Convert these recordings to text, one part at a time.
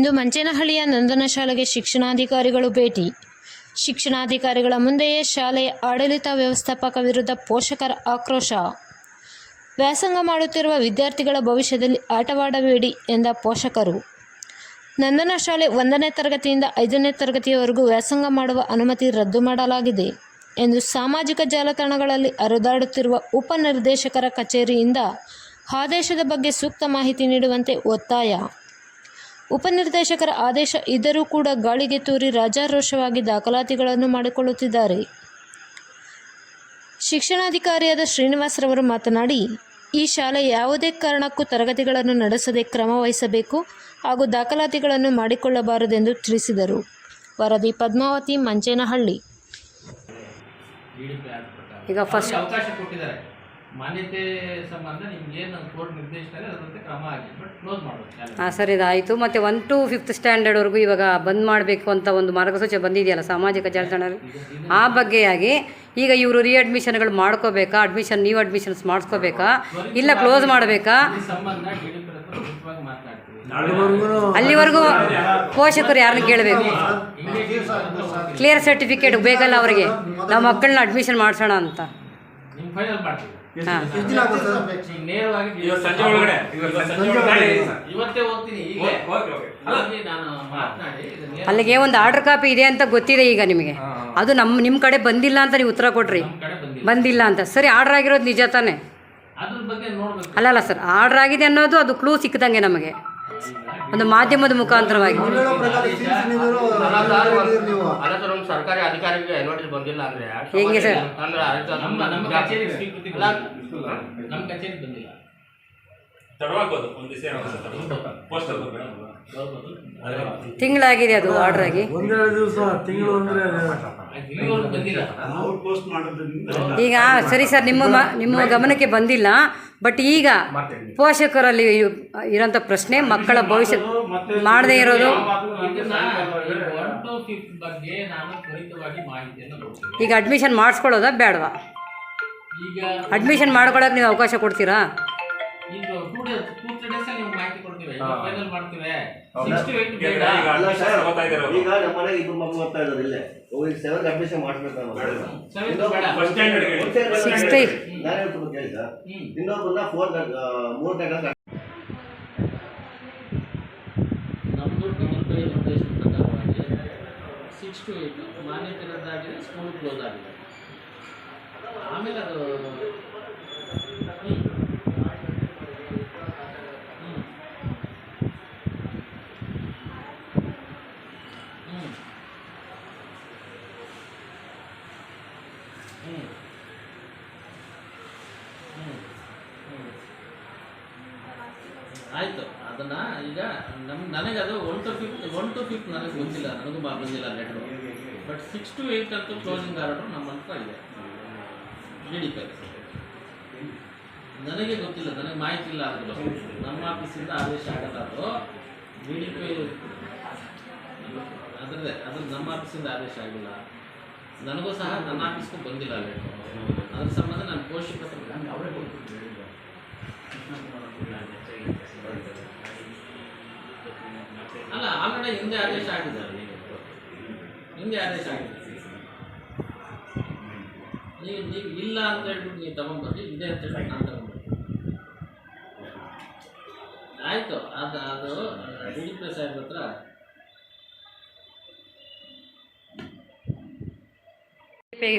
ಇಂದು ಮಂಚೇನಹಳ್ಳಿಯ ನಂದನ ಶಾಲೆಗೆ ಶಿಕ್ಷಣಾಧಿಕಾರಿಗಳು ಭೇಟಿ. ಶಿಕ್ಷಣಾಧಿಕಾರಿಗಳ ಮುಂದೆಯೇ ಶಾಲೆಯ ಆಡಳಿತ ವ್ಯವಸ್ಥಾಪಕ ವಿರುದ್ಧ ಪೋಷಕರ ಆಕ್ರೋಶ. ವ್ಯಾಸಂಗ ಮಾಡುತ್ತಿರುವ ವಿದ್ಯಾರ್ಥಿಗಳ ಭವಿಷ್ಯದಲ್ಲಿ ಆಟವಾಡಬೇಡಿ ಎಂದ ಪೋಷಕರು. ನಂದನ ಶಾಲೆ 1ನೇ ತರಗತಿಯಿಂದ 5ನೇ ತರಗತಿಯವರೆಗೂ ವ್ಯಾಸಂಗ ಮಾಡುವ ಅನುಮತಿ ರದ್ದು ಮಾಡಲಾಗಿದೆ ಎಂದು ಸಾಮಾಜಿಕ ಜಾಲತಾಣಗಳಲ್ಲಿ ಹರಿದಾಡುತ್ತಿರುವ ಉಪನಿರ್ದೇಶಕರ ಕಚೇರಿಯಿಂದ ಆದೇಶದ ಬಗ್ಗೆ ಸೂಕ್ತ ಮಾಹಿತಿ ನೀಡುವಂತೆ ಒತ್ತಾಯ. ಉಪನಿರ್ದೇಶಕರ ಆದೇಶ ಇದ್ದರೂ ಕೂಡ ಗಾಳಿಗೆ ತೂರಿ ರಾಜಾರೋಷವಾಗಿ ದಾಖಲಾತಿಗಳನ್ನು ಮಾಡಿಕೊಳ್ಳುತ್ತಿದ್ದಾರೆ. ಶಿಕ್ಷಣಾಧಿಕಾರಿಯಾದ ಶ್ರೀನಿವಾಸರವರು ಮಾತನಾಡಿ, ಈ ಶಾಲೆ ಯಾವುದೇ ಕಾರಣಕ್ಕೂ ತರಗತಿಗಳನ್ನು ನಡೆಸದೆ ಕ್ರಮ ವಹಿಸಬೇಕು ಹಾಗೂ ದಾಖಲಾತಿಗಳನ್ನು ಮಾಡಿಕೊಳ್ಳಬಾರದೆಂದು ತಿಳಿಸಿದರು. ವರದಿ ಪದ್ಮಾವತಿ, ಮಂಚೇನಹಳ್ಳಿ. ಈಗ ಫಸ್ಟ್ ಅವಕಾಶ ಕೊಟ್ಟಿದ್ದಾರೆ. ಮಾನ್ಯತೆ ಸಂಬಂಧ ನಿಮ್ಗೆ ಏನು ಕೋರ್ಟ್ ನಿರ್ದೇಶನ ಅದರಂತೆ ಕ್ರಮ ಆಗಿದೆ, ಬಟ್ ಕ್ಲೋಸ್ ಮಾಡಬೇಕು. ಹಾಂ ಸರ್, ಇದಾಯಿತು. ಮತ್ತು 1 to 5th ಸ್ಟ್ಯಾಂಡರ್ಡ್ವರೆಗೂ ಇವಾಗ ಬಂದ್ ಮಾಡಬೇಕು ಅಂತ ಒಂದು ಮಾರ್ಗಸೂಚಿ ಬಂದಿದೆಯಲ್ಲ ಸಾಮಾಜಿಕ ಜಾಲತಾಣದಲ್ಲಿ, ಆ ಬಗ್ಗೆಯಾಗಿ ಈಗ ಇವರು ರೀಅಡ್ಮಿಷನ್ಗಳು ಮಾಡ್ಕೋಬೇಕಾ, ನೀವು ಅಡ್ಮಿಷನ್ಸ್ ಮಾಡಿಸ್ಕೋಬೇಕಾ, ಇಲ್ಲ ಕ್ಲೋಸ್ ಮಾಡಬೇಕಾ? ಸಂಬಂಧ ಮಾತಾಡ್ತೀವಿ. ಅಲ್ಲಿವರೆಗೂ ಪೋಷಕರು ಯಾರನ್ನ ಕೇಳಬೇಕು? ಕ್ಲಿಯರ್ ಸರ್ಟಿಫಿಕೇಟ್ ಬೇಕಲ್ಲ ಅವರಿಗೆ, ನಾವು ಮಕ್ಕಳನ್ನ ಅಡ್ಮಿಷನ್ ಮಾಡಿಸೋಣ ಅಂತ. ನಿಮ್ಮ ಫೈನಲ್ ಮಾಡ್ತೀವಿ. ಹಾಂ, ನೇರವಾಗಿ ಇವತ್ತೇ ಹೋಗ್ತೀನಿ. ನಾನು ಮಾತನಾಡಿ ಅಲ್ಲಿಗೆ ಒಂದು ಆರ್ಡರ್ ಕಾಪಿ ಇದೆ ಅಂತ ಗೊತ್ತಿದೆ ಈಗ ನಿಮಗೆ. ಅದು ನಿಮ್ಮ ಕಡೆ ಬಂದಿಲ್ಲ ಅಂತ ನೀವು ಉತ್ತರ ಕೊಟ್ರಿ, ಬಂದಿಲ್ಲ ಅಂತ. ಸರಿ, ಆರ್ಡರ್ ಆಗಿರೋದು ನಿಜ ತಾನೆ? ಅದ್ರ ಬಗ್ಗೆ ನೋಡ್ಬೇಕು. ಅಲ್ಲ ಸರ್, ಆರ್ಡರ್ ಆಗಿದೆ ಅನ್ನೋದು ಅದು ಕ್ಲೂ ಸಿಕ್ಕದಂಗೆ ನಮಗೆ ಒಂದು ಮಾಧ್ಯಮದ ಮುಖಾಂತರವಾಗಿ. ಸರ್ಕಾರಿ ಅಧಿಕಾರಿಗೆ ನೋಟಿಸ್ ಬಂದಿಲ್ಲ ಅಂದ್ರೆ ಹೆಂಗೆ ಸರ್? ನಮ್ಮ ಕಚೇರಿಗೆ ಸ್ವೀಕೃತಿ ನಮ್ಮ ಕಚೇರಿಗೆ ಬಂದಿಲ್ಲ. ತಿಂಗಳಾಗಿದೆ ಅದು ಆರ್ಡರ್ ಆಗಿ. ಈಗ ಸರಿ ಸರ್, ನಿಮ್ಮ ಗಮನಕ್ಕೆ ಬಂದಿಲ್ಲ. ಬಟ್ ಈಗ ಪೋಷಕರಲ್ಲಿ ಇರೋಂಥ ಪ್ರಶ್ನೆ, ಮಕ್ಕಳ ಭವಿಷ್ಯ ಮಾಡದೇ ಇರೋದು. ಈಗ ಅಡ್ಮಿಷನ್ ಮಾಡಿಸ್ಕೊಳ್ಳೋದಾ ಬೇಡವಾ? ಅಡ್ಮಿಷನ್ ಮಾಡ್ಕೊಳ್ಳೋಕೆ ನೀವು ಅವಕಾಶ ಕೊಡ್ತೀರಾ? ಈಗ 2 days ನೀವು ಮಾಹಿತಿ ಕೊಡ್ತೀವಿ, ಫೈನಲ್ ಮಾಡ್ತೀವಿ. ಈಗ ನಮ್ಮ ಮನೆಗೆ 2 ಮಕ್ಕಳು ಓದ್ತಾ ಇದ್ದಾರೆ. ಇಲ್ಲೇ 7 ಅಡ್ಮಿಷನ್ ಮಾಡಿಸ್ಬೇಕು. ಇನ್ನೊಬ್ಬರನ್ನ 3 ನಮ್ಮದು ಡಿಜಿಟಲ್ ನಿರ್ದೇಶನ ಪ್ರಕಾರವಾಗಿ 6 to 8 ಮಾನ್ಯತೆ ರದ್ದಾಗಿದೆ, ಸ್ಕೂಲ್ ಕ್ಲೋಸ್ ಆಗಿದೆ. ಆಮೇಲೆ ಅದು ಆಯಿತು. ಅದನ್ನು ಈಗ ನನಗೆ ಅದು 1 to 5 ನನಗೆ ಗೊತ್ತಿಲ್ಲ, ನನಗೂ ಬಂದಿಲ್ಲ ಲೆಟ್ರು. ಬಟ್ 6 to 8 ಅಂತೂ ಕ್ಲೋಸಿಂಗ್ ಆರ್ಡರ್ ನಮ್ಮ ಹತ್ರ ಇದೆ. DDP ನನಗೆ ಗೊತ್ತಿಲ್ಲ, ನನಗೆ ಮಾಹಿತಿ ಇಲ್ಲ. ಅದು ನಮ್ಮ ಆಫೀಸಿಂದ ಆದೇಶ ಆಗಲ್ಲ. ಅದು DDP ಅದರದೇ, ಅದು ನಮ್ಮ ಆಫೀಸಿಂದ ಆದೇಶ ಆಗಿಲ್ಲ. ನನಗೂ ಸಹ ನನ್ನ ಆಫೀಸ್ಗೂ ಬಂದಿಲ್ಲ ಲೆಟ್ರು. ಅದ್ರ ಸಂಬಂಧ ನಾನು ಪೋಷಕರು ಅವರೇ ಅಲ್ಲ, ಆಲ್ರೆಡಿ ಹಿಂದೆ ಆದೇಶ ಆಗಿದೆ. ನೀವು ಇಲ್ಲ ಅಂತ ಹೇಳ್ಬಿಟ್ಟು ನೀವು ತಗೊಂಡ್ಬರ್ರಿ, ಇದೆ ಅಂತ ಹೇಳ್ಬಿಟ್ಟು ನಾನು ತಗೊಂಡ್ಬರ್ತೀನಿ. ಆಯಿತು. ಅದು DDP ಸಾಹೇಬ್ರ ಹತ್ರ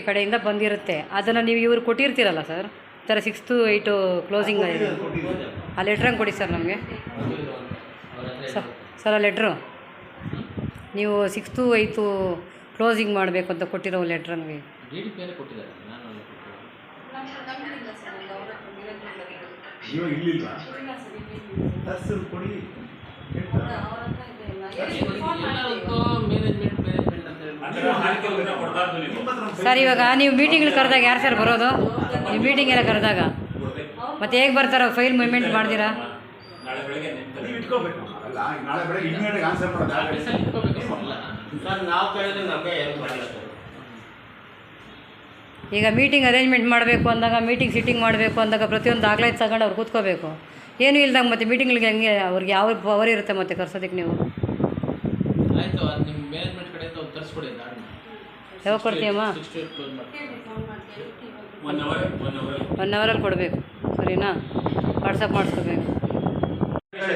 ಕಡೆಯಿಂದ ಬಂದಿರುತ್ತೆ. ಅದನ್ನು ನೀವು ಇವ್ರು ಕೊಟ್ಟಿರ್ತೀರಲ್ಲ ಸರ್, ಈ ಥರ 6 to 8 ಕ್ಲೋಸಿಂಗ್ ಆಗಿದೆ. ಆ ಲೆಟ್ರಂಗೆ ಕೊಡಿ ಸರ್ ನಮಗೆ. ಸರ್, ಆ ಲೆಟ್ರು ನೀವು 6 to 8 ಕ್ಲೋಸಿಂಗ್ ಮಾಡಬೇಕು ಅಂತ ಕೊಟ್ಟಿರೋ ಲೆಟ್ರ್ ನಮಗೆ DDP ಕೊಟ್ಟಿದ್ದಾರೆ. ನಾನು ಸರ್, ಇವಾಗ ನೀವು ಮೀಟಿಂಗ್ಗಳು ಕರೆದಾಗ ಯಾರು ಸರ್ ಬರೋದು? ನೀವು ಮೀಟಿಂಗ್ ಎಲ್ಲ ಕರೆದಾಗ ಮತ್ತೆ ಹೇಗೆ ಬರ್ತಾರೋ? ಫೈಲ್ ಮೂವ್ಮೆಂಟ್ ಮಾಡ್ತೀರಾ? ಈಗ ಮೀಟಿಂಗ್ ಅರೇಂಜ್ಮೆಂಟ್ ಮಾಡಬೇಕು ಅಂದಾಗ, ಮೀಟಿಂಗ್ ಸಿಟ್ಟಿಂಗ್ ಮಾಡಬೇಕು ಅಂದಾಗ ಪ್ರತಿಯೊಂದು ದಾಖಲಾತಿ ತಗೊಂಡು ಅವ್ರು ಕೂತ್ಕೋಬೇಕು. ಏನೂ ಇಲ್ದಂಗೆ ಮತ್ತೆ ಮೀಟಿಂಗ್ಗಳಿಗೆ ಹೆಂಗೆ ಅವ್ರಿಗೆ ಯಾವ ಪವರ್ ಇರುತ್ತೆ ಮತ್ತೆ ಕರ್ಸೋದಕ್ಕೆ ನೀವು? ಆಯಿತು, ಅದು ನಿಮ್ಮ ಮ್ಯಾನೇಜ್ಮೆಂಟ್ ಕಡೆಯಿಂದ ಒಂದು ತರಿಸ್ಕೊಡಿ ಗಾಡಿ. ಯಾವಾಗ ಕೊಡ್ತೀಯಮ್ಮ? 6 to 8 ಕ್ಲೋಸ್ ಮಾಡಿ. 1 ಅವರಲ್ಲಿ ಕೊಡಬೇಕು, ಸರಿನಾ? ವಾಟ್ಸಪ್ ಮಾಡಿಸ್ಕೋಬೇಕು.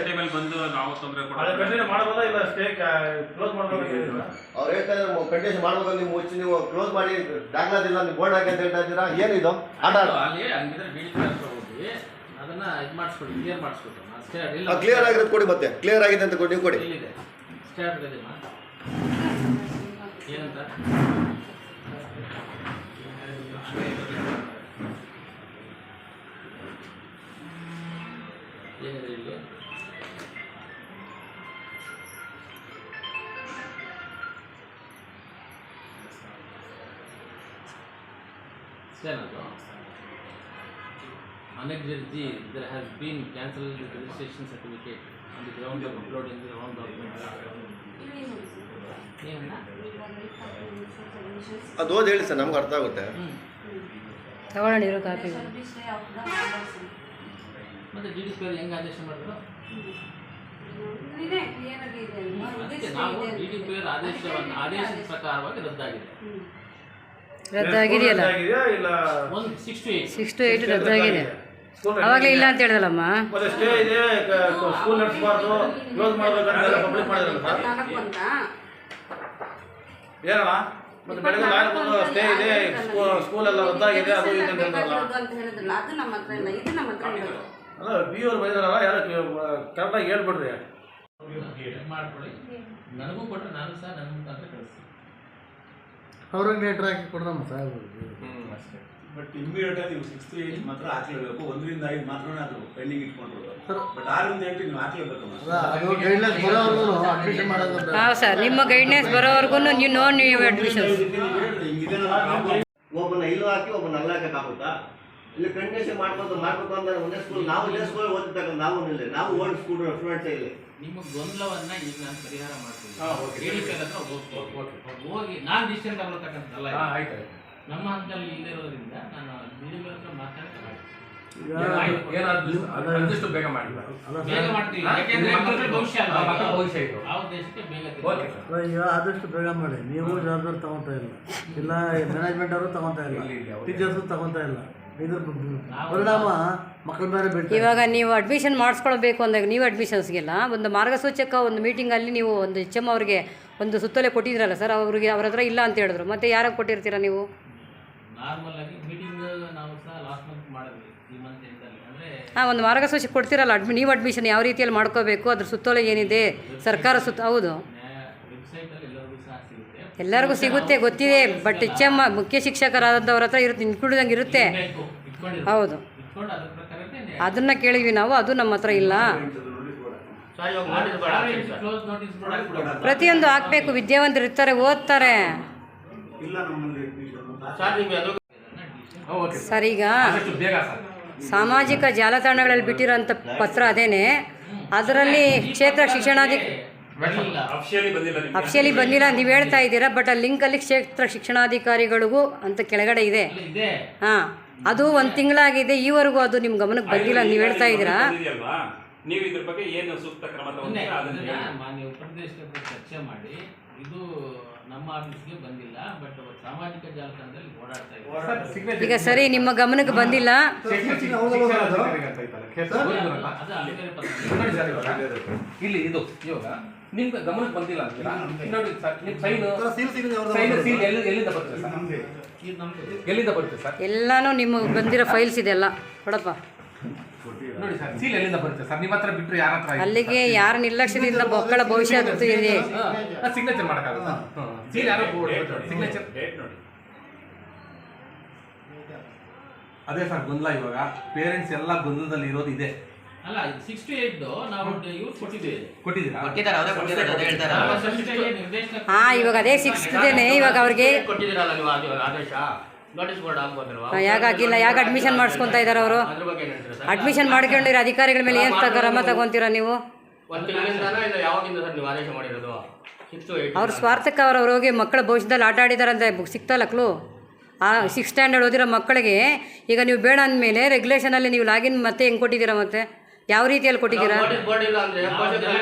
ಟೈಮಲ್ಲಿ ಬಂದು ನಾವು ತೊಂದರೆ ಅವ್ರು ಹೇಳ್ತಾ ಇದ್ದಾರೆ ಕಂಟಿನ್ಯೂಸ್ ಮಾಡ್ಬೇಕು, ನೀವು ಕ್ಲೋಸ್ ಮಾಡಿ ದಾಖಲಾತಿಲ್ಲ, ನೀವು ಬೋರ್ಡ್ ಹಾಕಿ ಅಂತ ಹೇಳ್ತಾ ಇದ್ದೀರಾ. ಏನಿದು ಆಟ ಅಲ್ಲಿ ಹಂಗಿದ್ರೆ ಬಿಡಿ ಹೋಗಿ ಅದನ್ನ ಇದು ಮಾಡಿಸ್ಕೊಡಿ, ಕ್ಲಿಯರ್ ಮಾಡಿಸ್ಕೊಡಿ. ಕ್ಲಿಯರ್ ಆಗಿರೋದು ಕೊಡಿ, ಮತ್ತೆ ಕ್ಲಿಯರ್ ಆಗಿದೆ ಅಂತ ಕೊಡಿ, ನೀವು ಕೊಡಿ. ಎಲ್ಲಿದೆ ಸ್ಟಾರ್ಟ್ ಇದೆ ಏನಂತ ಏನಿದೆ ಇಲ್ಲಿ? ಏನದು? Annexed G, there has been cancelled the registration certificate on the ground of uploading the wrong documents. ಅದು ಓದಿ ಹೇಳಿ ಸರ್, ನಮ್ಗೆ ಅರ್ಥ ಆಗುತ್ತೆ. ತಗೊಳ್ಳೋಣ ಇರೋ ಕಾಪಿ. ಮತ್ತೆ ಡಿ ಡಿ ಪಿ ಹೆಂಗೆ ಆದೇಶ ಮಾಡಿದ್ರು? ಅದಕ್ಕೆ ನಾವು ಡಿ ಡಿ ಪಿ ಆದೇಶದ ಪ್ರಕಾರವಾಗಿ ರದ್ದಾಗಿದೆ. ರದ್ದಾಗಿದೆಯಲ್ಲ, 6 to 8 ರದ್ದಾಗಿದೆ. ಅವಾಗಲೇ ಇಲ್ಲ ಅಂತ ಹೇಳಿದಲ್ಲಮ್ಮ. ಸ್ಟೇ ಇದೆ, ಸ್ಕೂಲ್ ನಡೆಸಬಾರ್ದು, ಕ್ಲೋಸ್ ಮಾಡಬೇಕಂತ ಪಬ್ಲಿಕ್ ಮಾಡಿದ್ರಲ್ಲ ಸರ್. ಏನಮ್ಮ ಮತ್ತೆ ಬೆಳಗ್ಗೆ ನಾಳೆ ಬಂದು ಸ್ಟೇ ಇದೆ, ಸ್ಕೂಲ್ ಎಲ್ಲ ರದ್ದಾಗಿದೆ, ಅದು ಇದೆ ಅಂತ ಹೇಳಿದ್ರಲ್ಲ. ಅಲ್ಲ ಬಿ ಅವ್ರು ಬಂದಿದ್ದಾರಲ್ಲ, ಯಾರು ಕರೆಕ್ಟಾಗಿ ಹೇಳ್ಬಿಡ್ರಿ. ಮಾಡ್ಕೊಳ್ಳಿ, ನನಗೂ ಕೊಟ್ಟರೆ ನಾನು ಸಹ ನನ್ನ ಮುಖಾಂತರ ಕಳಿಸ್ತೀನಿ. ಅವ್ರಿಗೆ ಲೇಟ್ರ್ ಹಾಕಿ ಕೊಡ್ರಮ್ಮ ಸಾಹೇಬ್. ಅಷ್ಟೇ. ಬಟ್ ಇಮಿಡಿಯೇಟ್ ಆಗಿ ನೀವು 6 to 8 ಮಾತ್ರ ಹಾಕ್ಲೇಬೇಕು. 1 ರಿಂದ 5 ಮಾತ್ರನೇ ಅದು ಪೆಂಡಿಂಗ್ ಇಟ್ಕೊಂಡ್ರು. ಬಟ್ 6 ರಿಂದ 8 ನೀವು ಹಾಕ್ಲೇಬೇಕು. ಅದು ಗೈಡ್ಲೈನ್ಸ್ ಬರೋವರೆಗೂ ಅಡ್ಮಿಷನ್ ಮಾಡೋದು. ಹಾಂ ಸರ್, ನಿಮ್ಮ ಗೈಡ್ನೆಸ್ ಬರೋವರೆಗೂ ನೀವು ನೀವು ಅಡ್ಮಿಷನ್. ಒಬ್ಬನ ಇಲ್ಲೂ ಹಾಕಿ ಒಬ್ಬನ ಅಲ್ಲ ಹಾಕಕ್ಕಾಗುತ್ತಾ? ಇಲ್ಲಿ ಕಂಟಿನ್ಯೂಷನ್ ಮಾಡ್ಬೇಕು ಅಂದ್ರೆ ಒಂದೇ ಸ್ಕೂಲ್, ನಾವು ಇದೇ ಸ್ಕೂಲ್ ಓದಿದಾಗ ನಾವು ಇಲ್ಲ, ನಾವು ಓಲ್ಡ್ ಸ್ಟೂಡೆಂಟ್ಸ್ ಇಲ್ಲಿ. ನಿಮ್ಮ ಗೊಂದಲವನ್ನ ಈಗ ನಾನು ಪರಿಹಾರ ಮಾಡ್ತೀನಿ. ಹೋಗಿ ನಾನು ಡಿಸಿಷನ್ ತಗೊಳ್ತಕ್ಕಂಥದ್ದಲ್ಲ. ನಮ್ಮ ಹಂತದಲ್ಲಿ ಇಲ್ಲಿರೋದ್ರಿಂದ ನಾನು ಡಿಡಿಪಿ ಹತ್ರ ಮಾತಾಡ್ತೀನಿ. ಆದಷ್ಟು ಬೇಗ ಮಾಡಿ. ಬೇಗ ಮಾಡ್ತೀವಿ, ಯಾಕೆಂದ್ರೆ ಮಕ್ಕಳ ಭವಿಷ್ಯ ಅಲ್ಲ. ಆ ಉದ್ದೇಶಕ್ಕೆ ಬೇಗ ಈಗ ಆದಷ್ಟು ಬೇಗ ಮಾಡಿ. ನೀವು ಜವಾಬ್ದಾರಿ ತಗೊತಾ ಇಲ್ಲ, ಇಲ್ಲ ಮ್ಯಾನೇಜ್ಮೆಂಟ್ ಅವರು ತಗೊತಾ ಇಲ್ಲ, ಟೀಚರ್ಸು ತಗೊತಾ ಇಲ್ಲ. ಇದ್ರ ಪರಿಣಾಮ ಮಕ್ಕಳ ಮೇಲೆ ಬಿಟ್ಟು. ಇವಾಗ ನೀವು ಅಡ್ಮಿಷನ್ ಮಾಡಿಸ್ಕೊಳ್ಬೇಕು ಅಂದಾಗ ನೀವು ಅಡ್ಮಿಷನ್ಸ್ಗೆಲ್ಲ ಒಂದು ಮಾರ್ಗಸೂಚಕ ಒಂದು ಮೀಟಿಂಗಲ್ಲಿ ನೀವು ಒಂದು HM ಅವ್ರಿಗೆ ಒಂದು ಸುತ್ತೋಲೆ ಕೊಟ್ಟಿದ್ರಲ್ಲ ಸರ್, ಅವ್ರಿಗೆ ಅವ್ರ ಹತ್ರ ಇಲ್ಲ ಅಂತ ಹೇಳಿದ್ರು. ಮತ್ತೆ ಯಾರಿಗೆ ಕೊಟ್ಟಿರ್ತೀರಾ ನೀವು? ನಾರ್ಮಲ್ ಆಗಿ ಮೀಟಿಂಗ್ ನಾವು ಸಹ ಲಾಸ್ಟ್ ಮಂತ್ ಮಾಡಿದ್ವಿ, ಈ ಮಂತ್ ಎಂಡಲ್ಲಿ. ಅಂದರೆ ಹಾಂ, ಒಂದು ಮಾರ್ಗಸೂಚಿ ಕೊಡ್ತೀರಲ್ಲ, ನೀವು ಅಡ್ಮಿಷನ್ ಯಾವ ರೀತಿಯಲ್ಲಿ ಮಾಡ್ಕೋಬೇಕು, ಅದ್ರ ಸುತ್ತೋಲೆ ಏನಿದೆ ಸರ್ಕಾರ ಹೌದು ವೆಬ್ಸೈಟಲ್ಲಿ ಎಲ್ಲರಿಗೂ ಸಹ ಸಿಗುತ್ತೆ. ಎಲ್ಲರಿಗೂ ಸಿಗುತ್ತೆ, ಗೊತ್ತಿದೆ. ಬಟ್ HM ಮುಖ್ಯ ಶಿಕ್ಷಕರಾದವ್ರ ಹತ್ರ ಇರುತ್ತೆ, ಇನ್ಕ್ಲೂಡಿದಂಗೆ ಇರುತ್ತೆ. ಹೌದು, ಇಟ್ಕೊಂಡು ಅದ್ರ ಪ್ರಕಾರನೇ ಅದನ್ನ ಕೇಳಿದ್ವಿ ನಾವು, ಅದು ನಮ್ಮ ಹತ್ರ ಇಲ್ಲ. ಕ್ಲೋಸ್ ನೋಟಿಸ್ ಬೋರ್ಡ್ ಹಾಕ್ಬಿಡೋದು. ಪ್ರತಿಯೊಂದು ಹಾಕಬೇಕು, ವಿದ್ಯಾವಂತರು ಇರ್ತಾರೆ, ಓದ್ತಾರೆ ಸರ್. ಈಗ ಸಾಮಾಜಿಕ ಜಾಲತಾಣಗಳಲ್ಲಿ ಬಿಟ್ಟಿರೋಂಥ ಪತ್ರ ಅದೇನೆ, ಅದರಲ್ಲಿ ಕ್ಷೇತ್ರ ಅಫಿಷಿಯಲಿ ಬಂದಿಲ್ಲ ನೀವು ಹೇಳ್ತಾ ಇದ್ದೀರಾ. ಬಟ್ ಆ ಲಿಂಕಲ್ಲಿ ಕ್ಷೇತ್ರ ಶಿಕ್ಷಣಾಧಿಕಾರಿಗಳಿಗೂ ಅಂತ ಕೆಳಗಡೆ ಇದೆ. ಹಾಂ, ಅದು 1 ತಿಂಗಳಾಗಿದೆ, ಈವರೆಗೂ ಅದು ನಿಮ್ಮ ಗಮನಕ್ಕೆ ಬಂದಿಲ್ಲ ನೀವು ಹೇಳ್ತಾ ಇದ್ದೀರಾ. ನೀವು ಇದ್ರ ಬಗ್ಗೆ ಏನು ಸೂಕ್ತ ಕ್ರಮ ತಗೊಂಡ್ರೆ ಅದನ್ನ ಮಾನ್ಯ ಉಪನಿರ್ದೇಶಕರು ಚರ್ಚೆ ಮಾಡಿ, ಇದು ನಮ್ಮ ಆಫೀಸ್ಗೆ ಬಂದಿಲ್ಲ, ಬಟ್ ಸಾಮಾಜಿಕ ಜಾಲತಾಣದಲ್ಲಿ ಓಡಾಡ್ತಾ ಇದೆ. ಈಗ ಸರಿ, ನಿಮ್ಮ ಗಮನಕ್ಕೆ ಬಂದಿಲ್ಲ. ಇಲ್ಲಿ ಇದು ಇವಾಗ ನಿಮ್ಗೆ ಗಮನಕ್ಕೆ ಬಂದಿಲ್ಲ ಅಂತೀರಾ? ನೋಡಿ ಸರ್, ನಿಮ್ಮ ಸೈನ್ ಎಲ್ಲಿಂದ ಬರುತ್ತೆ ಸರ್? ಎಲ್ಲಿಂದ ಬರುತ್ತೆ ಸರ್? ಎಲ್ಲಾನು ನಿಮಗೆ ಬಂದಿರೋ ಫೈಲ್ಸ್ ಇದೆಲ್ಲ ಕೊಡಪ್ಪ. ನೋಡಿ ಸರ್, ಸೀಲ್ ಎಲ್ಲಿಂದ ಬರುತ್ತೆ ಸರ್? ನಿಮ್ಮ ಹತ್ರ ಬಿಟ್ಟರೆ ಯಾರ ಹತ್ರ? ಅಲ್ಲಿಗೆ ಯಾರ ನಿರ್ಲಕ್ಷ್ಯದಿಂದ ಮಕ್ಕಳ ಭವಿಷ್ಯತ್ತು ಇದೆ. ಸಿಗ್ನೇಚರ್ ಮಾಡೋಕ್ಕಾಗುತ್ತಾ? ಸೀಲ್ ಯಾರೋ ಸಿಗ್ನೇಚರ್ ಡೇಟ್ ನೋಡಿ. ಅದೇ ಸರ್ ಗೊಂದಲ. ಇವಾಗ ಪೇರೆಂಟ್ಸ್ ಎಲ್ಲ ಗೊಂದಲದಲ್ಲಿ ಇರೋದು ಇದೆ. ಅಲ್ಲ, 6 to 8 ನಾವು ಇವ್ರು ಕೊಟ್ಟಿದ್ದೀರಾ? ಹಾಂ, ಇವಾಗ ಅದೇ 6 ಇದೇನೆ. ಇವಾಗ ಅವ್ರಿಗೆ ಕೊಟ್ಟಿದ್ದೀರಲ್ಲ ನೀವು ಆದೇಶ, ನೋಟಿಸ್ ಬೋರ್ಡ್ ಹಾಕ್ಬೋದಲ್ವಾ? ಯಾಕೆ ಆಗಿಲ್ಲ? ಯಾಕೆ ಅಡ್ಮಿಷನ್ ಮಾಡಿಸ್ಕೊತಾ ಇದ್ದಾರೆ ಅವರು? ಅದ್ರ ಬಗ್ಗೆ ಹೇಳ್ತೀರಾ ಸರ್? ಅಡ್ಮಿಷನ್ ಮಾಡ್ಕೊಂಡಿರೋ ಅಧಿಕಾರಿಗಳ ಮೇಲೆ ಏನು ಕ್ರಮ ತಗೊಂತೀರಾ ನೀವು? ಒಂದು ತಿಂಗಳಿಂದ ಇದು ಯಾವಾಗಿಂದ ಸರ್ ನೀವು ಆದೇಶ ಮಾಡಿರೋದು? 6 to 8 ಅವ್ರ ಸ್ವಾರ್ಥಕ್ಕೆ ಅವ್ರು ಹೋಗಿ ಮಕ್ಕಳ ಭವಿಷ್ಯದಲ್ಲಿ ಆಟ ಆಡಿದಾರೆ ಅಂತ ಸಿಗ್ತಲ್ಲ ಕ್ಲೂ. ಆ 6th ಸ್ಟ್ಯಾಂಡರ್ಡ್ ಓದಿರೋ ಮಕ್ಕಳಿಗೆ ಈಗ ನೀವು ಬೇಡ ಅಂದಮೇಲೆ ರೆಗ್ಯುಲೇಷನಲ್ಲಿ ನೀವು ಲಾಗಿನ್ ಮತ್ತೆ ಹೆಂಗೆ ಕೊಟ್ಟಿದ್ದೀರಾ? ಮತ್ತೆ ಯಾವ ರೀತಿಯಲ್ಲಿ ಕೊಟ್ಟಿದ್ದೀರಾ? ಬೋರ್ಡ್ ಇಲ್ಲ ಅಂದ್ರೆ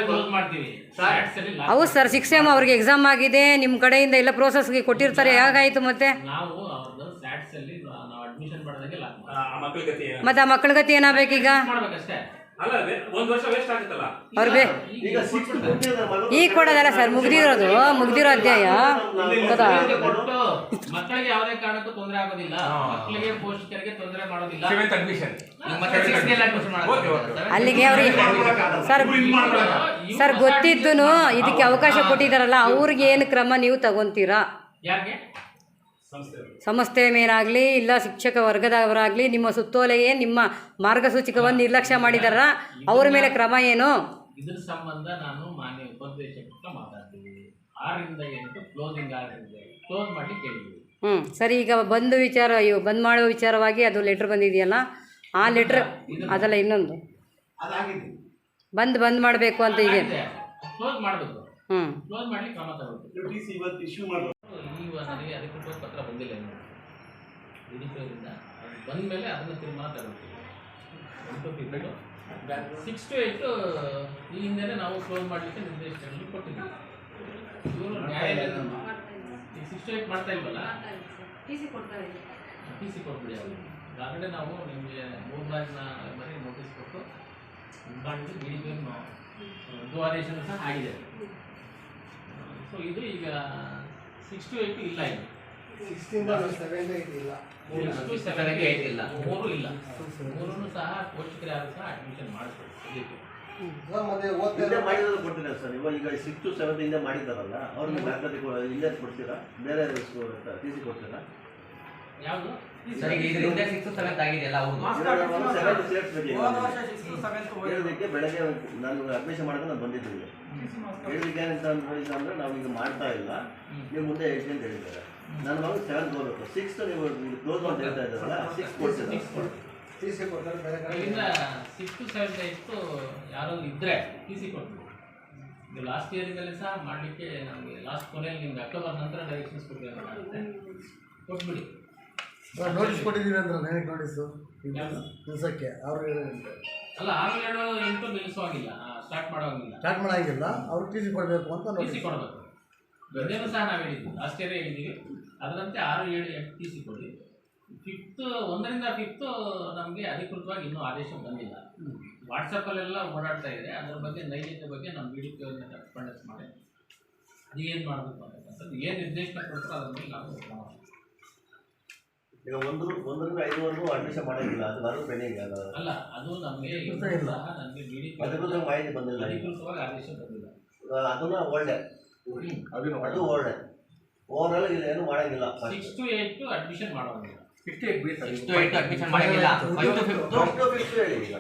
ಕ್ಲೋಸ್ ಮಾಡ್ತೀವಿ. Flats ಅಲ್ಲಿ lock ಹೌದು ಸರ್, 6 ಸೆಮ್ ಅವ್ರಿಗೆ ಎಕ್ಸಾಮ್ ಆಗಿದೆ, ನಿಮ್ಮ ಕಡೆಯಿಂದ ಎಲ್ಲ ಪ್ರೋಸೆಸ್ಗೆ ಕೊಟ್ಟಿರ್ತಾರೆ, ಹೇಗಾಯಿತು ಮತ್ತೆ? ನಾವು ಅವ್ರದ್ದು ಸ್ಯಾಟ್ಸ್ ಅಲ್ಲಿ ನಾವು ಅಡ್ಮಿಷನ್ ಮಾಡಿದಾಗೆ ಲಾಕ್ ಮತ್ತೆ ಆ ಮಕ್ಕಳ ಗತಿ ಏನಾಗಬೇಕೀಗ? ಮಾಡ್ಬೇಕಷ್ಟೇ. ಅಲ್ಲ ಒಂದು ವರ್ಷ ವೇಸ್ಟ್ ಆಗುತ್ತಲ್ಲ. ಅವ್ರಿಗೆ ಈಗ 6th ಮುಗ್ದಿದೆ ಮಗಳು. ಈಗ ಕೊಡೋದಲ್ಲ ಸರ್, ಮುಗ್ದಿರೋ ಅಧ್ಯಾಯ ಹೌದಾ? ಕೊಟ್ಟು ಮಕ್ಕಳಿಗೆ ಯಾವುದೇ ಕಾರಣಕ್ಕೂ ತೊಂದರೆ ಆಗೋದಿಲ್ಲ, ಮಕ್ಕಳಿಗೆ ಪೋಷಕರಿಗೆ ತೊಂದರೆ ಮಾಡೋದಿಲ್ಲ. 7th ಅಡ್ಮಿಷನ್ ಮತ್ತೆ 6th ಗೆ ಅಡ್ಮಿಷನ್ ಮಾಡೋದು. ಅಲ್ಲಿಗೆ ಅವ್ರಿಗೆ ಸರ್ ಗೊತ್ತಿದ್ದು ಇದಕ್ಕೆ ಅವಕಾಶ ಕೊಟ್ಟಿದ್ದಾರಲ್ಲ, ಅವ್ರಿಗೆ ಏನು ಕ್ರಮ ನೀವು ತಗೊಂತೀರಾ? ಯಾಕೆ ಸಂಸ್ಥೆ ಮೇಲಾಗಲಿ ಇಲ್ಲ ಶಿಕ್ಷಕ ವರ್ಗದವರಾಗಲಿ ನಿಮ್ಮ ಸುತ್ತೋಲೆಗೆ ನಿಮ್ಮ ಮಾರ್ಗಸೂಚಿಕವನ್ನು ನಿರ್ಲಕ್ಷ್ಯ ಮಾಡಿದಾರ, ಅವ್ರ ಮೇಲೆ ಕ್ರಮ ಏನು? ಇದ್ರ ಸಂಬಂಧ ನಾನು ಮಾನ್ಯ ಉಪದೇಶಕ ಮಾತಾಡ್ತೀವಿ. 6 ರಿಂದ 8 ಕ್ಲೋಸಿಂಗ್ ಆಗಿದೆ, ಕ್ಲೋಸ್ ಮಾಡ್ಲಿಕ್ಕೆ ಹೇಳಿದ್ವಿ. ಸರಿ, ಈಗ ಬಂದ್ ಮಾಡುವ ವಿಚಾರವಾಗಿ ಅದು ಲೆಟ್ರ್ ಬಂದಿದೆಯಲ್ಲ, ಆ ಲೆಟ್ರ್ ಅದಲ್ಲ ಇನ್ನೊಂದು ಬಂದ್ ಮಾಡಬೇಕು ಅಂತ ಇದೆ. ಕ್ಲೋಸ್ ಮಾಡಬೇಕು, ಕ್ಲೋಸ್ ಮಾಡ್ಲಿಕ್ಕೆ ಕ್ರಮ ತಗೊಳ್ತೀವಿ. ನನಗೆ ಅಧಿಕೃತ ಪತ್ರ ಬಂದಿಲ್ಲ ಇನ್ನು ಡಿಡಿಪಿಯವರಿಂದ. ಅದು ಬಂದ ಮೇಲೆ ಅದನ್ನು ತೀರ್ಮಾನ ತಗೊಳ್ತೀವಿ. 6 to 8 ಈ ಹಿಂದೆನೇ ನಾವು ಕ್ಲೋಸ್ ಮಾಡಲಿಕ್ಕೆ ನಿರ್ದೇಶನಗಳು ಕೊಟ್ಟಿದ್ದೀವಿ. ಇವರು ನ್ಯಾಯಾಲಯದ 6 to 8 ಮಾಡ್ತಾ ಇಲ್ವಲ್ಲ, ಟಿ ಸಿ ಕೊಟ್ಬಿಡಿ. ಆಲ್ರೆಡಿ ನಾವು ನಿಮಗೆ 3 ಬಾರಿನ ಬರೀ ನೋಟಿಸ್ ಕೊಟ್ಟು ಮಾಡಿದ್ದು ಡಿಡಿಪಿಯವ್ರನ್ನು ಒಂದು ಆದೇಶನೂ ಸಹ ಆಗಿದೆ. ಸೊ ಇದು ಈಗ 6 to 8 ಇಲ್ಲ, ಇದು 6 to 7 ಗೆ 8 ಇಲ್ಲ, 3 ಇಲ್ಲ, 3 ಸಹ ಪೋಷಕರು ಯಾರು ಸಹ ಅಡ್ಮಿಷನ್ ಮಾಡಿಸ್ಬೇಕು. ಹಿಂದೆ ಮಾಡಿರೋದು ಕೊಡ್ತೀರಾ ಸರ್? ಈಗ 6 to 7 ಹಿಂದೆ ಮಾಡಿದ್ದಾರಲ್ಲ, ಅವ್ರಿಗೆ ದಾಖಲಾತಿ ಹಿಂದೆ ಕೊಡ್ತೀರಾ? ಬೇರೆ ಟಿ ಸಿ ಕೊಡ್ತೀರಾ? ಯಾವುದು ಇದರಿಂದ 6th 7th ಆಗಿದೆಯಲ್ಲ ಹೇಳೋದಕ್ಕೆ ಬೆಳಗ್ಗೆ ನಾನು ಅಡ್ಮಿಷನ್ ಮಾಡೋಕೆ ನಾನು ಬಂದಿದ್ದೀನಿ. ಹೇಳೋದಕ್ಕೆ ಏನಂತ ಅಂದ್ರೆ ನಾವು ಈಗ ಮಾಡ್ತಾ ಇಲ್ಲ, ನೀವು ಮುಂದೆ 8 ಅಂತ ಹೇಳಿದ್ದಾರೆ. ನನ್ನ ಮಗ 7th ಹೋಗ್ಬೇಕು, 6th ನೀವು ಕ್ಲೋಸ್ ಅಂತ ಹೇಳ್ತಾ ಇದ್ದಾರಲ್ಲ, 6 ಕೊಡ್ತೀರಾ? ಇಲ್ಲಿಂದ 6 to 7 8 ಯಾರಾದ್ರು ಇದ್ದರೆ ಟಿ ಸಿ ಕೊಡ್ತೀವಿ. ನೀವು ಲಾಸ್ಟ್ ಇಯರಿಂದಲೇ ಸಹ ಮಾಡಲಿಕ್ಕೆ ನಮಗೆ ಲಾಸ್ಟ್ ಕೊನೆಯಲ್ಲಿ ನಿಮ್ಗೆ ಅಕ್ಟೋಬರ್ ನಂತರ ಡೈರೆಕ್ಷನ್ಸ್ ಕೊಟ್ಟಿರುತ್ತೆ, ಕೊಟ್ಬಿಡಿ. ನೋಟಿಸ್ ಕೊಟ್ಟಿದ್ದೀವಿ ಅಂದ್ರೆ ನನಗೆ ನೋಟಿಸು ನಿಲ್ಸೋಕ್ಕೆ ಅವ್ರು ಅಲ್ಲ 6 7 8 ನಿಲ್ಲಿಸುವಾಗಿಲ್ಲ, ಸ್ಟಾರ್ಟ್ ಮಾಡೋಂಗಿಲ್ಲ. ಅವ್ರು ಟಿ ಸಿ ಕೊಡಬೇಕು ಅಂತ ಟಿ ಸಿ ಕೊಡಬೇಕು. ಇದೇನು ಸಹ ನಾವು ಹೇಳಿದ್ವಿ, ಲಾಸ್ಟ್ ಇಯರೇ ಹೇಳಿದ್ದೀವಿ. ಅದರಂತೆ 6 7 8 ಟಿ ಸಿ ಕೊಡಿ. 5th 1 ರಿಂದ 5th ನಮಗೆ ಅಧಿಕೃತವಾಗಿ ಇನ್ನೂ ಆದೇಶ ಬಂದಿಲ್ಲ. ವಾಟ್ಸಪ್ಪಲ್ಲೆಲ್ಲ ಓಡಾಡ್ತಾ ಇದೆ. ಅದರ ಬಗ್ಗೆ ನೈಜತೆ ಬಗ್ಗೆ ನಮ್ಮ ಬಿ ಡಿ ಪಿ ಅವ್ರನ್ನ ಕರೆಸ್ಪಾಂಡೆನ್ಸ್ ಮಾಡಿ ಅದು ಏನು ಮಾಡಬೇಕು ಅಂತಕ್ಕಂಥದ್ದು ಏನು ನಿರ್ದೇಶನ ಕೊಡ್ತಾರೋ ಅದ್ರ ಮೇಲೆ ನಾವು ಈಗ 1 ರಿಂದ 5 ಅಡ್ಮಿಷನ್ ಮಾಡೋಂಗಿಲ್ಲ, ಅದು ಪೆಂಡಿಂಗ್ ಅಲ್ಲ, ಅದು ನಮಗೆ ನನಗೆ ಬಿ ಡಿ ಪಿ ಅಧಿಕೃತ ಮಾಹಿತಿ ಬಂದಿಲ್ಲ, ಅಧಿಕೃತವಾಗಿ ಆದೇಶ ಬಂದಿಲ್ಲ. ಅದನ್ನ ಒಳ್ಳೆ ಅದು ಒಳ್ಳೆ ಓವರಾಲ್ ಇಲ್ಲಿ ಏನು ಮಾಡೋಂಗಿಲ್ಲ. 6 to 8 ಅಡ್ಮಿಷನ್ ಮಾಡೋಂಗಿಲ್ಲ. 6 to 8 ಅಡ್ಮಿಷನ್ ಮಾಡಿಲ್ಲ. 1 to 5th ಹೇಳಿ. ಈಗ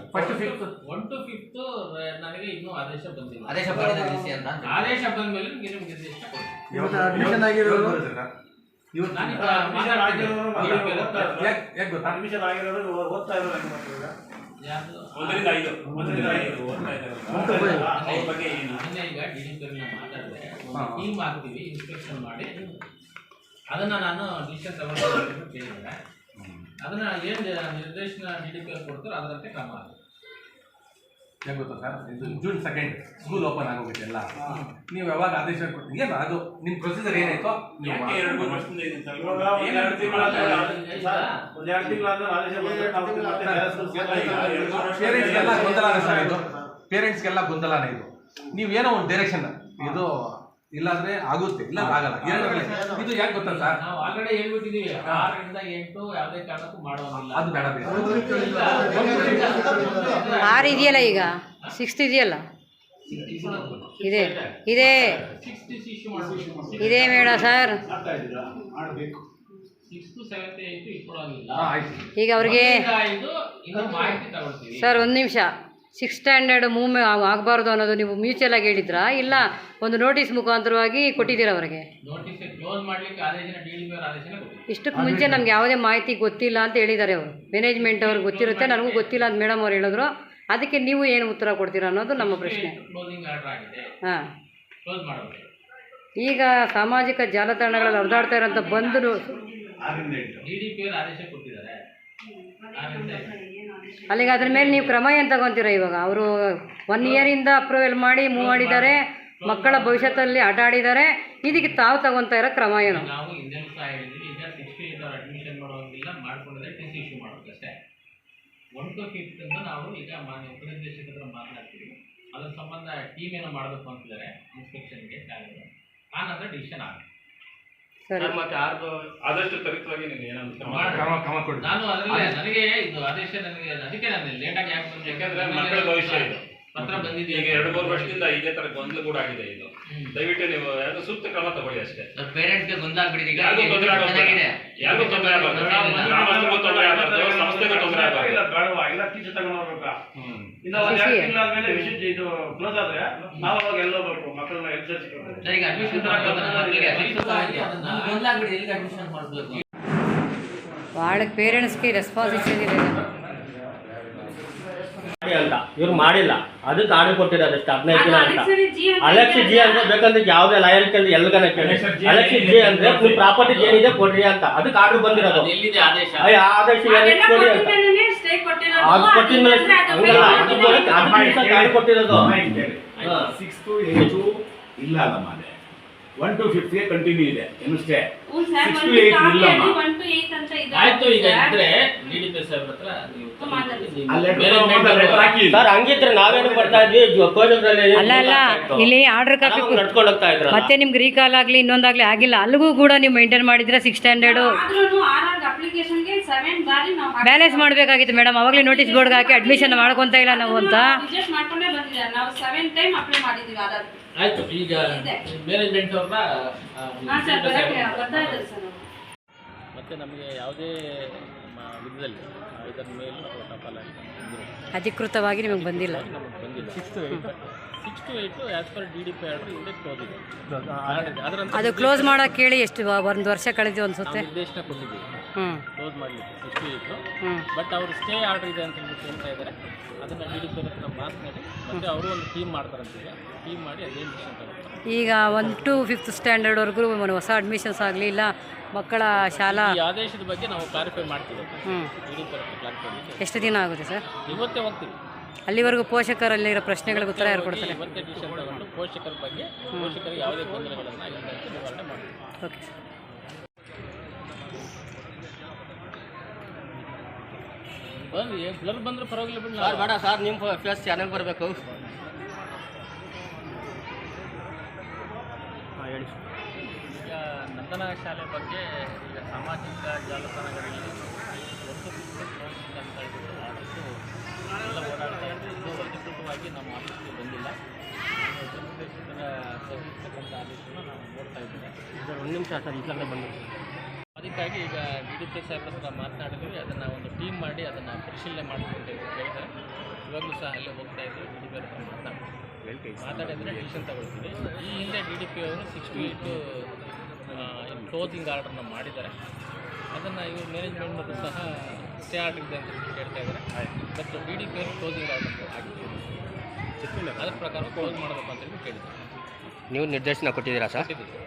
1 to 5th ನನಗೆ ಇನ್ನೂ ಆದೇಶ ಬಂದಿಲ್ಲ. ಆದೇಶ ಬಂದಿದೆ ನಿಲ್ಲಿಸಿ ಅಂತ. ಆದೇಶ ಬಂದ ಮೇಲೆ ನಿಮಗೆ ನಿರ್ದೇಶ ಕೊಡ್ತೀನಿ. ಅಡ್ಮಿಷನ್ ಆಗಿರೋದು ಅಡ್ಮಿಷನ್ ಆಗಿರೋದು ಓದ್ತಾ ಇರೋದು ಯಾವುದು 1 ರಿಂದ 5 ಬಗ್ಗೆ ಈಗ ಡಿಡಿಪಿಯವ್ರನ್ನ ಮಾತಾಡಿದೆ, ಟೀಮ್ ಹಾಕ್ತೀವಿ, ಇನ್ಸ್ಪೆಕ್ಷನ್ ಮಾಡಿ ಅದನ್ನು ನಾನು ಡಿಸಿಷನ್ ತಗೊಂಡು ಕೇಳಿದರೆ ಅದನ್ನು ಏನು ನಿರ್ದೇಶನ ಡಿಡಿಪಿಯವ್ರು ಕೊಡ್ತಾರೋ ಅದರಂತೆ ಕ್ರಮ ಆಗುತ್ತೆ. ಏನು ಗೊತ್ತಾ ಸರ್, ಇದು June 2 ಸ್ಕೂಲ್ ಓಪನ್ ಆಗೋಗುತ್ತೆ ಎಲ್ಲ. ನೀವು ಯಾವಾಗ ಆದೇಶ ಕೊಡ್ತೀವಿ ಏನು ಅದು ನಿಮ್ಮ ಪ್ರೊಸೀಜರ್ ಏನಾಯ್ತೋ ನೀವು 2 ವರ್ಷದಿಂದ ಇದೆ ಸರ್. ಇವಾಗ 2 ತಿಂಗಳಾದ್ರೆ ಆದೇಶ ಬಂದ್ರೆ ಪೇರೆಂಟ್ಸ್ಗೆಲ್ಲ ಗೊಂದಲಾನೆ ಸರ್, ಇದು ಪೇರೆಂಟ್ಸ್ಗೆಲ್ಲ ಗೊಂದಲಾನೆ. ಇದು ನೀವೇನೋ ಒಂದು ಡೈರೆಕ್ಷನ್ ಇದು ಇಲ್ಲಾಂದ್ರೆ ಆಗುತ್ತೆ, ಇಲ್ಲ ಆಗಲ್ಲ. ಇದು ಯಾಕೆ ಗೊತ್ತಾ ಸರ್, ನಾವು ಆಲ್ರೆಡಿ ಹೇಳ್ಬಿಟ್ಟಿದ್ದೀವಿ 6 ರಿಂದ 8 ಯಾವುದೇ ಕಾರಣಕ್ಕೂ ಮಾಡೋದಿಲ್ಲ. ಅದು ಬೇಡ ಬೇಡ 6 ಇದೆಯಲ್ಲ, ಈಗ 6th ಇದೆಯಲ್ಲ, ಇದೆ 6 ಇದೆ ಮೇಡ ಸರ್. 6 to 7 8 ಇಟ್ಕೊಳ್ಳೋದಿಲ್ಲ. ಈಗ ಅವ್ರಿಗೆ ಇನ್ನು ಮಾಹಿತಿ ತಗೊಳ್ತೀವಿ ಸರ್. 1 ನಿಮಿಷ, 6th ಸ್ಟ್ಯಾಂಡರ್ಡ್ ಮೂವ್ ಆಗಬಾರ್ದು ಅನ್ನೋದು ನೀವು ಮ್ಯೂಚುವಲ್ ಆಗಿ ಹೇಳಿದ್ರಾ, ಇಲ್ಲ ಒಂದು ನೋಟಿಸ್ ಮುಖಾಂತರವಾಗಿ ಕೊಟ್ಟಿದ್ದೀರಾ ಅವರಿಗೆ? ನೋಟಿಸ್ ಕ್ಲೋಸ್ ಮಾಡಲಿಕ್ಕೆ ಆದೇಶನ ಡಿಡಿಪಿ ಅವರ ಆದೇಶನ ಕೊಟ್ಟಿದ್ದೀವಿ. ಇಷ್ಟಕ್ಕೆ ಮುಂಚೆ ನಮ್ಗೆ ಯಾವುದೇ ಮಾಹಿತಿ ಗೊತ್ತಿಲ್ಲ ಅಂತ ಹೇಳಿದ್ದಾರೆ ಅವರು. ಮ್ಯಾನೇಜ್ಮೆಂಟ್ ಅವ್ರಿಗೆ ಗೊತ್ತಿರುತ್ತೆ, ನನಗೂ ಗೊತ್ತಿಲ್ಲ ಅಂತ ಮೇಡಮ್ ಅವ್ರು ಹೇಳಿದ್ರು. ಅದಕ್ಕೆ ನೀವು ಏನು ಉತ್ತರ ಕೊಡ್ತೀರಾ ಅನ್ನೋದು ನಮ್ಮ ಪ್ರಶ್ನೆ. ಕ್ಲೋಸಿಂಗ್ ಆರ್ಡರ್ ಆಗಿದೆ, ಹಾಂ. ಕ್ಲೋಸ್ ಮಾಡಬೇಕು. ಈಗ ಸಾಮಾಜಿಕ ಜಾಲತಾಣಗಳಲ್ಲಿ ಹರಿದಾಡ್ತಾ ಇರೋಂಥ ಬಂದು ಡಿಡಿಪಿ ಅವರ ಆದೇಶ ಕೊಟ್ಟಿದ್ದಾರೆ. ಅಲ್ಲಿಗೆ ಅದ್ರ ಮೇಲೆ ನೀವು ಕ್ರಮ ಏನು ತಗೊತೀರಾ ಇವಾಗ? ಅವರು 1 ಇಯರಿಂದ ಅಪ್ರೂವಲ್ ಮಾಡಿ ಮೂವ್ ಮಾಡಿದ್ದಾರೆ, ಮಕ್ಕಳ ಭವಿಷ್ಯದಲ್ಲಿ ಆಟ ಆಡಿದ್ದಾರೆ, ಇದಕ್ಕೆ ತಾವು ತಗೊತಾ ಇರೋ ಕ್ರಮ ಏನು? ನಾವು ಹಿಂದೆನೂ ಸಹ ಹೇಳಿದ್ವಿ, ಈಗ 68 ಅವ್ರು ಅಡ್ಮಿಷನ್ ಮಾಡೋಂಗಿಲ್ಲ, ಮಾಡ್ಕೊಂಡಿದ್ರೆ ಟಿ.ಸಿ ಇಶ್ಯೂ ಮಾಡೋದಷ್ಟೇ. 1 to 5th ಅಂತ ನಾವು ಈಗ ಮಾನ್ಯ ಉಪನಿರ್ದೇಶಕರ ಹತ್ರ ಮಾತನಾಡ್ತೀವಿ. ಅದ್ರ ಸಂಬಂಧ ಟೀಮ್ ಏನೋ ಮಾಡಬೇಕು ಅಂತಿದ್ದಾರೆ ಇನ್ಸ್ಪೆಕ್ಷನ್ಗೆ ಶಾಲೆಗಳು, ಆ ನಂತರ ಡಿಸಿಷನ್ ಆಗುತ್ತೆ. ಸರಿ, ಮತ್ತೆ ಆದಷ್ಟು ತ್ವರಿತವಾಗಿ ನೀವು ಏನಂತ ನಾನು ಅದರಲ್ಲಿ ನನಗೆ ಇದು ಆದೇಶ ನನಗೆ ಅದಕ್ಕೆ ನಾನು ಲೇಟಾಗಿ ಯಾಕೆ ಬಂದೆ ಯಾಕಂದ್ರೆ ಮಕ್ಕಳ ಭವಿಷ್ಯ ಇದು ಪತ್ರ ಬಂದಿದೆ. ಈಗ 2-3 ವರ್ಷದಿಂದ ಇದೇ ತರ ಗೊಂದಲ ಕೂಡ ಆಗಿದೆ. ಇದು ದಯವಿಟ್ಟು ನೀವು ಯಾವ್ದು ಸೂಕ್ತ ಕ್ರಮ ತಗೊಳ್ಳಿ ಅಷ್ಟೇ. ಪೇರೆಂಟ್ಸ್ಗೆ ಗೊಂದಲ ಆಗ್ಬಿಟ್ಟಿದೆ. ಯಾರಿಗೂ ತೊಂದರೆ ಆಗಬಾರ್ದು, ಯಾರಿಗೂ ತೊಂದರೆ ಆಗಬಾರ್ದು, ಗ್ರಾಮಸ್ಥರಿಗೂ ತೊಂದರೆ ಆಗಬಾರ್ದು, ಸಂಸ್ಥೆಗೂ ತೊಂದರೆ ಆಗಬಾರ್ದು. ಇಲ್ಲ ಟೀಚರ್ ತಗೊಂಡೋಗ್ಬೇಕಾ? ಇನ್ನು ಒಂದು 2 ತಿಂಗಳಾದ್ಮೇಲೆ ವಿಷಯ ಇದು ಕ್ಲೋಸ್ ಆದ್ರೆ ನಾವು ಅವಾಗ ಎಲ್ಲ ಹೋಗ್ಬೇಕು, ಮಕ್ಕಳನ್ನ ಈಗ ಅಡ್ಮಿಷನ್ ಗೊಂದಲ ಆಗ್ಬಿಟ್ಟಿದೆ, ಎಲ್ಲಿಗೆ ಅಡ್ಮಿಷನ್ ಮಾಡಿಸ್ಬೇಕು వాళ్ళకి ಪೇರೆಂಟ್ಸ್ಗೆ ರೆಸ್ಪಾನ್ಸಿಬಿಲಿಟಿ ಇದೆ ಅಂತ ಇವ್ರು ಮಾಡಿಲ್ಲ, ಅದಕ್ಕೆ ಆರ್ಡರ್ ಕೊಟ್ಟಿರೋದು ಅಷ್ಟೇ 15 ದಿನ ಅಂತ. ಅಲೆಕ್ಸಿ ಜಿ ಅಂದ್ರೆ ಬೇಕಂದ್ರೆ ಯಾವುದೇ ಲಾಯರ್ ಕೇಳಿ ಎಲ್ಲಗನ ಕೇಳಿ, ಅಲೆಕ್ಸಿ ಜಿ ಅಂದ್ರೆ ನೀವು ಪ್ರಾಪರ್ಟಿ ಏನಿದೆ ಕೊಡ್ರಿ ಅಂತ, ಅದಕ್ಕೆ ಆರ್ಡರ್ ಬಂದಿರೋದು. ಎಲ್ಲಿದೆ ಆದೇಶ? ಆದೇಶ ಕೊಡಿ ಅಂತ ಅದು ಕೊಟ್ಟಿದ್ಮೇಲೆ ಹಂಗಲ್ಲ, ಅದಕ್ಕೆ ಆರ್ಡರ್ ಕೊಟ್ಟಿರೋದು. 6 to 8 ಇಲ್ಲ ಅಲ್ಲ ಮಾಲೆ, 1 to 5th ಕಂಟಿನ್ಯೂ ಇದೆ ಏನು ಸ್ಟೇ. 6 to 8 ಇಲ್ಲ. ಆಯ್ತು, ಈಗ ಇದ್ರೆ ಡಿಡಿಪಿ ಸಾಹೇಬ್ರ ಹತ್ರ ಸರ್ ಹಂಗಿದ್ರೆ ನಾವೇನು ಬರ್ತಾ ಇದ್ವಿ ಅಲ್ಲ ಇಲ್ಲಿ ಆರ್ಡರ್ ಕಾಪಿ ನಡ್ಕೊಂಡು ಹೋಗ್ತಾ ಇದ್ರ. ಮತ್ತೆ ನಿಮ್ಗೆ ರೀಕಾಲ್ ಆಗಲಿ ಇನ್ನೊಂದಾಗಲಿ ಆಗಿಲ್ಲ, ಅಲ್ಲಿಗೂ ಕೂಡ ನೀವು ಮೇಂಟೈನ್ ಮಾಡಿದ್ರೆ 6 ಸ್ಟ್ಯಾಂಡರ್ಡ್ ಬ್ಯಾಲೆನ್ಸ್ ಮಾಡಬೇಕಾಗಿತ್ತು ಮೇಡಮ್. ಅವಾಗಲೇ ನೋಟಿಸ್ ಬೋರ್ಡ್ಗೆ ಹಾಕಿ ಅಡ್ಮಿಷನ್ ಮಾಡ್ಕೊತಾ ಇಲ್ಲ ನಾವು ಅಂತ. ಆಯ್ತು, ಈಗ ಮ್ಯಾನೇಜ್ಮೆಂಟ್ ಅವ್ರನ್ನ ಮತ್ತೆ ನಮಗೆ ಯಾವುದೇ ವಿಧದಲ್ಲಿ ಇದರ ಮೇಲೂ ಅಥವಾ ಟಪಾಲ ಅಧಿಕೃತವಾಗಿ ನಿಮಗೆ ಬಂದಿಲ್ಲ. ನಮಗೆ ಬಂದಿಲ್ಲ. 6 to 8 as per DDP order ಇದೆ, ಕ್ಲೋಸ್ ಇದೆ. ಅದು ಕ್ಲೋಸ್ ಮಾಡೋಕೆ ಕೇಳಿ ಎಷ್ಟು 1 ವರ್ಷ ಕಳೆದು ಅನ್ಸುತ್ತೆ. ನಿರ್ದೇಶನ ಕೊಟ್ಟಿದ್ದೀವಿ ಕ್ಲೋಸ್ ಮಾಡಲಿಕ್ಕೆ 6 to 8. ಬಟ್ ಅವರು ಸ್ಟೇ ಆರ್ಡರ್ ಇದೆ ಅಂತ ಹೇಳ್ಬಿಟ್ಟು ಹೇಳ್ತಾ ಇದ್ದಾರೆ. ಅದನ್ನು DDP ಹತ್ರ ಮಾತನಾಡಿ ಮತ್ತೆ ಅವರು ಒಂದು ಟೀಮ್ ಮಾಡ್ತಾರಂತೀಗ, ಟೀಮ್ ಮಾಡಿ ಅದೇನು ಡಿಸಿಷನ್ ತಗೊಳ್ತಾರೆ. ಈಗ 1 to 5th ಸ್ಟ್ಯಾಂಡರ್ಡ್ವರೆಗೂ ಹೊಸ ಅಡ್ಮಿಷನ್ಸ್ ಆಗಲಿ ಇಲ್ಲ ಮಕ್ಕಳ ಶಾಲಾ ಈ ಆದೇಶದ ಬಗ್ಗೆ ನಾವು ಕ್ಲಾರಿಫೈ ಮಾಡ್ತೀವಿ. DDP ಹತ್ರ ಕ್ಲಾರಿಫೈ ಮಾಡಿ ಎಷ್ಟು ದಿನ ಆಗುತ್ತೆ ಸರ್? ಇವತ್ತೇ ಹೋಗ್ತೀವಿ. ಅಲ್ಲಿವರೆಗೂ ಪೋಷಕರಲ್ಲಿರೋ ಪ್ರಶ್ನೆಗಳಿಗೆ ಉತ್ತರ ಯಾರು ಕೊಡ್ತಾರೆ? ಇವತ್ತೇ ಡಿಸಿಷನ್ ತಗೊಂಡು ಪೋಷಕರ ಬಗ್ಗೆ ಪೋಷಕರಿಗೆ ಯಾವುದೇ ಗೊಂದಲಗಳನ್ನು ನಿವಾರಣೆ ಮಾಡ್ತೀವಿ. Okay sir. ಬ್ಲರ್ ಬಂದ್ರೆ ಪರವಾಗಿಲ್ಲ ಬಿಡಿ. ಸರ್ ಬೇಡ ಸರ್, ನಿಮ್ಮ ಫೇಸ್ ಚೆನ್ನಾಗಿ ಬರಬೇಕು. ಈಗ ನಂದನ ಶಾಲೆ ಬಗ್ಗೆ ಈಗ ಸಾಮಾಜಿಕ ಜಾಲತಾಣಗಳಲ್ಲಿ ಒಂದು ಕ್ಲೋಸಿಂಗ್ ಅಂತ ಹೇಳ್ಬಿಟ್ಟು ಆದಷ್ಟು ಎಲ್ಲ ಓಡಾಡ್ತಾ ಇದ್ದು ಇದು ಅಧಿಕೃತವಾಗಿ ನಮ್ಮ ಆಫೀಸ್ಗೆ ಬಂದಿಲ್ಲ. ಉಪನಿರ್ದೇಶಕರ ಸಹಿರ್ತಕ್ಕಂಥ ಆದೇಶವನ್ನು ನಾವು ನೋಡ್ತಾ ಇದ್ದೇವೆ. ಸರ್ 1 ನಿಮಿಷ ಸರ್, ಈ ಕಡೆ ಬಂದು ಅದಕ್ಕಾಗಿ ಈಗ DDP ಸಾಹೇಬ್ರ ಹತ್ರ ಮಾತನಾಡಿದ್ವಿ, ಅದನ್ನು ಒಂದು ಟೀಮ್ ಮಾಡಿ ಅದನ್ನು ಪರಿಶೀಲನೆ ಮಾಡ್ತೀವಿ ಅಂತ ಹೇಳಿದ್ದಾರೆ. ಇವಾಗಲೂ ಸಹ ಅಲ್ಲೇ ಹೋಗ್ತಾ ಇದ್ವಿ, DDP ಹತ್ರ ಮಾತಾಡಿದ್ರೆ ಡಿಸಿಷನ್ ತಗೊಳ್ತೀವಿ. ಈ ಹಿಂದೆ DDP ಅವರು 6 to 8 ಕ್ಲೋಸಿಂಗ್ ಆರ್ಡರ್ನ ಮಾಡಿದ್ದಾರೆ. ಅದನ್ನು ಇವರು ಮ್ಯಾನೇಜ್ಮೆಂಟ್ನವರು ಸಹ ಸ್ಟೇ ಆರ್ಡರ್ ಇದೆ ಅಂತ ಹೇಳ್ತಾ ಇದ್ದಾರೆ. ಬಟ್ DDP ಅವರು ಕ್ಲೋಸಿಂಗ್ ಆರ್ಡರ್ ಆಗಿದೆ, ಅದ್ರ ಪ್ರಕಾರ ಕ್ಲೋಸ್ ಮಾಡಬೇಕು ಅಂತ ಹೇಳಿ ಕೇಳಿದ್ದಾರೆ. ನೀವು ನಿರ್ದೇಶನ ಕೊಟ್ಟಿದ್ದೀರಾ ಸರ್? ಕೊಟ್ಟಿದ್ದೀವಿ.